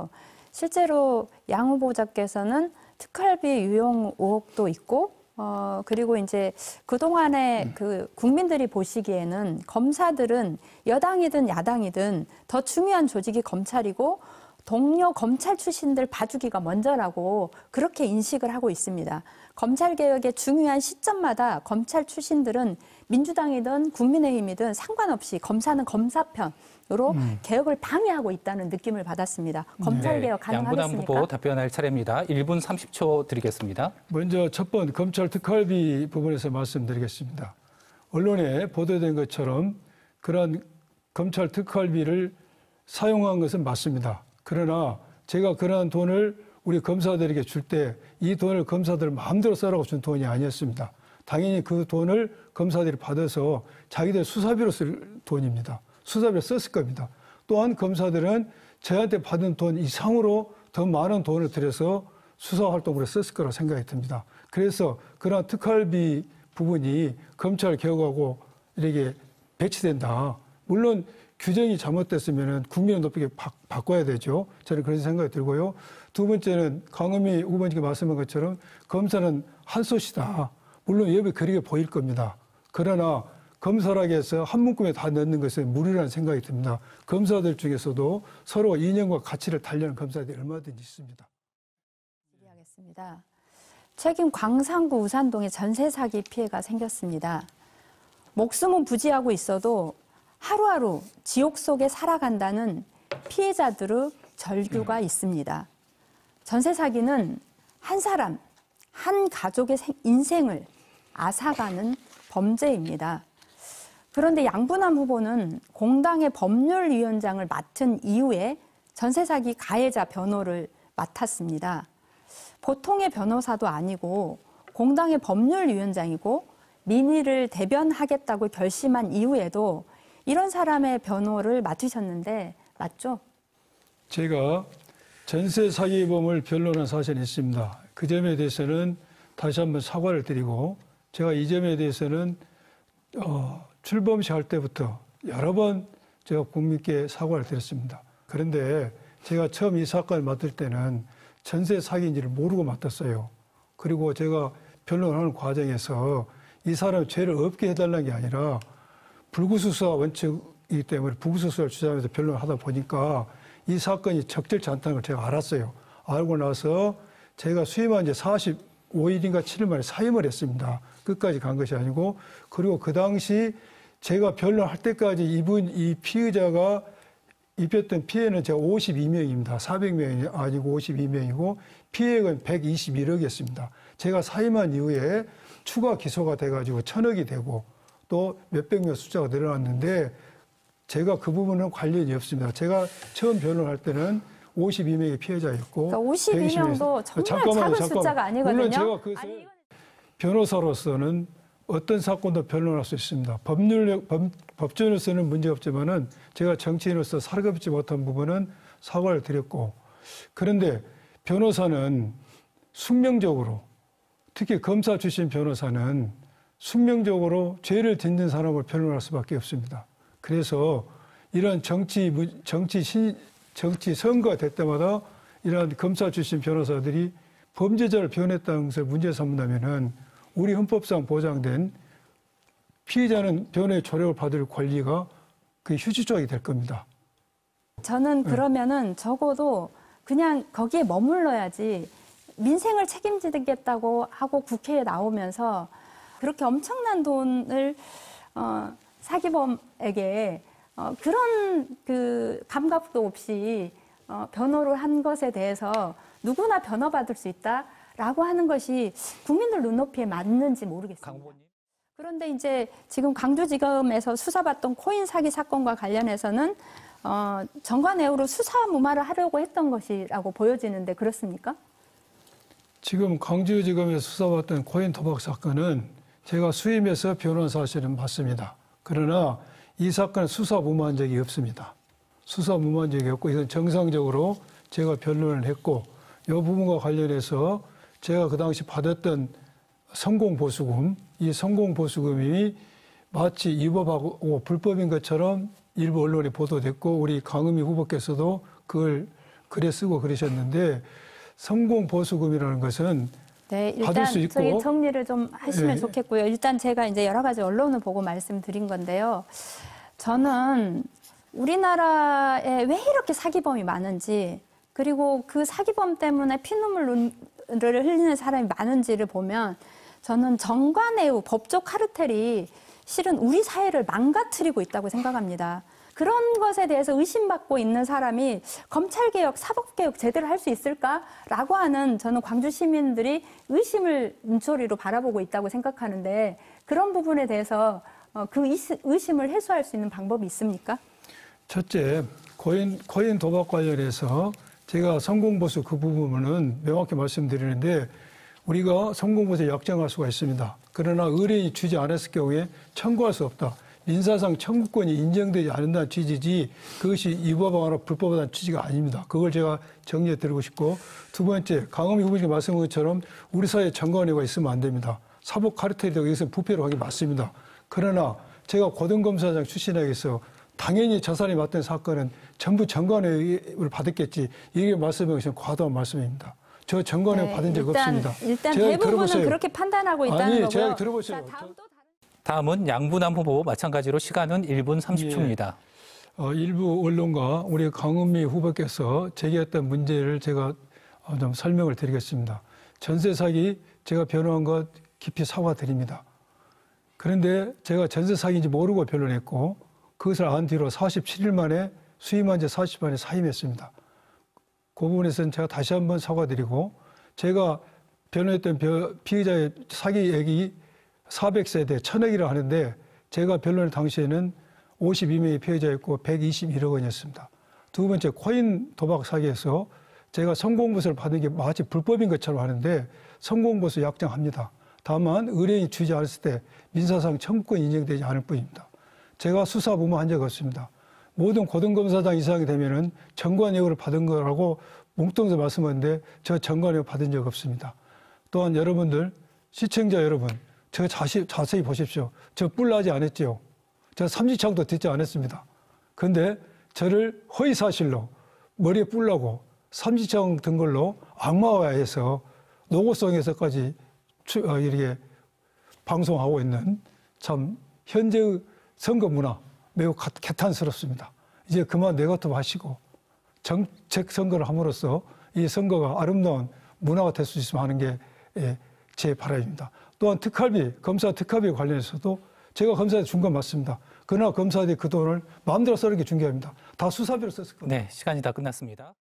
있는데요. 실제로 양 후보자께서는 특활비 유용 의혹도 있고, 그리고 이제 그동안에 그 국민들이 보시기에는 검사들은 여당이든 야당이든 더 중요한 조직이 검찰이고 동료 검찰 출신들 봐주기가 먼저라고 그렇게 인식을 하고 있습니다. 검찰개혁의 중요한 시점마다 검찰 출신들은 민주당이든 국민의힘이든 상관없이 검사는 검사 편으로 개혁을 방해하고 있다는 느낌을 받았습니다. 검찰개혁 가능하겠습니까? 양부남 후보 답변할 차례입니다. 1분 30초 드리겠습니다. 먼저 첫 번 검찰 특활비 부분에서 말씀드리겠습니다. 언론에 보도된 것처럼 그런 검찰 특활비를 사용한 것은 맞습니다. 그러나 제가 그러한 돈을 우리 검사들에게 줄 때 이 돈을 검사들 마음대로 쓰라고 준 돈이 아니었습니다. 당연히 그 돈을 검사들이 받아서 자기들 수사비로 쓸 돈입니다. 수사비로 썼을 겁니다. 또한 검사들은 저한테 받은 돈 이상으로 더 많은 돈을 들여서 수사활동으로 썼을 거라고 생각이 듭니다. 그래서 그러한 특활비 부분이 검찰 개혁하고 이렇게 배치된다. 물론 규정이 잘못됐으면 국민의 높이게 바꿔야 되죠. 저는 그런 생각이 들고요. 두 번째는 강은미 후보님께 말씀한 것처럼 검사는 한 솥이다. 물론 옆에 그리게 보일 겁니다. 그러나 검사라고 해서 한 문구에 다 넣는 것은 무리라는 생각이 듭니다. 검사들 중에서도 서로 이념과 가치를 달리는 검사들이 얼마든지 있습니다. 하겠습니다. 최근 광산구 우산동에 전세 사기 피해가 생겼습니다. 목숨은 부지하고 있어도 하루하루 지옥 속에 살아간다는 피해자들의 절규가 있습니다. 전세 사기는 한 사람, 한 가족의 인생을 앗아가는 범죄입니다. 그런데 양부남 후보는 공당의 법률위원장을 맡은 이후에 전세 사기 가해자 변호를 맡았습니다. 보통의 변호사도 아니고 공당의 법률위원장이고 민의를 대변하겠다고 결심한 이후에도 이런 사람의 변호를 맡으셨는데 맞죠? 제가 전세 사기범을 변론한 사실이 있습니다. 그 점에 대해서는 다시 한번 사과를 드리고 제가 이 점에 대해서는 출범 시할 때부터 여러 번 제가 국민께 사과를 드렸습니다. 그런데 제가 처음 이 사건을 맡을 때는 전세 사기인지를 모르고 맡았어요. 그리고 제가 변론하는 과정에서 이 사람 죄를 없게 해달라는 게 아니라 불구수수화 원칙이기 때문에 불구수수화를 주장해서 변론을 하다 보니까 이 사건이 적절치 않다는 걸 제가 알았어요. 알고 나서 제가 수임한 지 45일인가 7일 만에 사임을 했습니다. 끝까지 간 것이 아니고. 그리고 그 당시 제가 변론할 때까지 이 피의자가 입혔던 피해는 제가 52명입니다. 400명이 아니고 52명이고 피해액은 121억이었습니다. 제가 사임한 이후에 추가 기소가 돼가지고 1000억이 되고 또 몇백 명 숫자가 늘어났는데 제가 그 부분은 관련이 없습니다. 제가 처음 변론할 때는 52명의 피해자였고 그러니까 52명도 정말 작은 숫자가 아니거든요. 물론 제가 그 변호사로서는 어떤 사건도 변론할 수 있습니다. 법조인으로서는 문제 없지만은 제가 정치인으로서 살갑지 못한 부분은 사과를 드렸고, 그런데 변호사는 숙명적으로, 특히 검사 출신 변호사는 숙명적으로 죄를 짓는 사람을 변론할 수밖에 없습니다. 그래서 이런 정치 선거가 될 때마다 이러한 검사 출신 변호사들이 범죄자를 변호했다는 것을 문제 삼는다면은 우리 헌법상 보장된 피의자는 변호의 조력을 받을 권리가 그 휴지조약이 될 겁니다. 저는 그러면은 적어도 그냥 거기에 머물러야지 민생을 책임지겠다고 하고 국회에 나오면서 그렇게 엄청난 돈을 사기범에게 그런 그 감각도 없이 변호를 한 것에 대해서 누구나 변호받을 수 있다라고 하는 것이 국민들 눈높이에 맞는지 모르겠습니다. 그런데 이제 지금 광주지검에서 수사받던 코인 사기 사건과 관련해서는 정관예우로 수사 무마를 하려고 했던 것이라고 보여지는데 그렇습니까? 지금 광주지검에서 수사받던 코인 토박 사건은 제가 수임해서 변호한 사실은 맞습니다. 그러나 이 사건은 수사 무마한 적이 없습니다. 수사 무마한 적이 없고 이건 정상적으로 제가 변론을 했고 이 부분과 관련해서 제가 그 당시 받았던 성공보수금, 이 성공보수금이 마치 위법하고 불법인 것처럼 일부 언론에 보도됐고 우리 강은미 후보께서도 그걸 글에 쓰고 그러셨는데 성공보수금이라는 것은 네, 받을 일단 수 있고, 저희 정리를 좀 하시면 네. 좋겠고요. 일단 제가 이제 여러 가지 언론을 보고 말씀드린 건데요. 저는 우리나라에 왜 이렇게 사기범이 많은지, 그리고 그 사기범 때문에 피눈물을 흘리는 사람이 많은지를 보면 저는 정관예우, 법조 카르텔이 실은 우리 사회를 망가뜨리고 있다고 생각합니다. 그런 것에 대해서 의심받고 있는 사람이 검찰개혁, 사법개혁 제대로 할 수 있을까라고 하는 저는 광주 시민들이 의심을 문초리로 바라보고 있다고 생각하는데 그런 부분에 대해서 그 의심을 해소할 수 있는 방법이 있습니까? 첫째, 코인 도박 관련해서 제가 성공보수 그 부분은 명확히 말씀드리는데 우리가 성공보수에 약정할 수가 있습니다. 그러나 의뢰인이 주지 않았을 경우에 청구할 수 없다. 민사상 청구권이 인정되지 않는다는 취지지 그것이 위법하거나 불법하다는 취지가 아닙니다. 그걸 제가 정리해 드리고 싶고 두 번째, 강은미 후보님이 말씀한 것처럼 우리 사회에 정관예우가 있으면 안 됩니다. 사법 카르텔이 되고 여기서 부패로 하기 맞습니다. 그러나 제가 고등검사장 출신에게서 당연히 저 사람이 맡은 사건은 전부 정관예우를 받았겠지. 이게 말씀한 것은 과도한 말씀입니다. 저 정관예우 받은 적 없습니다. 일단 제가 대부분은 들어보세요. 그렇게 판단하고 있다는 아니, 거고요. 제가 들어보세요. 자, 다음 또 다른... 다음은 양분남 후보 마찬가지로 시간은 1분 30초입니다. 일부 언론과 우리 강은미 후보께서 제기했던 문제를 제가 좀 설명을 드리겠습니다. 전세 사기 제가 변호한 것 깊이 사과드립니다. 그런데 제가 전세 사기인지 모르고 변론했고 그것을 안 뒤로 47일 만에 수임한 지 40일 만에 사임했습니다. 그 부분에서는 제가 다시 한번 사과드리고 제가 변호했던 피의자의 사기액이 400세대 1000억이라 하는데 제가 변론할 당시에는 52명의 피해자였고 121억 원이었습니다. 두 번째, 코인 도박 사기에서 제가 성공보수를 받은 게 마치 불법인 것처럼 하는데 성공보수 약정합니다. 다만 의뢰인이 주지 않았을 때 민사상 청구권이 인정되지 않을 뿐입니다. 제가 수사부무 한 적 없습니다. 모든 고등검사장 이상이 되면은 정관예우를 받은 거라고 뭉뚱해서 말씀하는데 저 정관예우 받은 적 없습니다. 또한 여러분들, 시청자 여러분, 저 자세히 보십시오. 저 뿔나지 않았죠. 저 삼지창도 듣지 않았습니다. 그런데 저를 허위사실로 머리에 뿔나고 삼지창 든 걸로 악마화해서 노고성에서까지 이렇게 방송하고 있는 참 현재의 선거 문화 매우 개탄스럽습니다. 이제 그만 네거티브 하시고 정책 선거를 함으로써 이 선거가 아름다운 문화가 될 수 있으면 하는 게 제 바람입니다. 또한 특활비, 검사 특활비 관련해서도 제가 검사한테 준 건 맞습니다. 그러나 검사들이 그 돈을 마음대로 써는 게 중요합니다. 다 수사비로 썼을 겁니다. 네, 시간이 다 끝났습니다.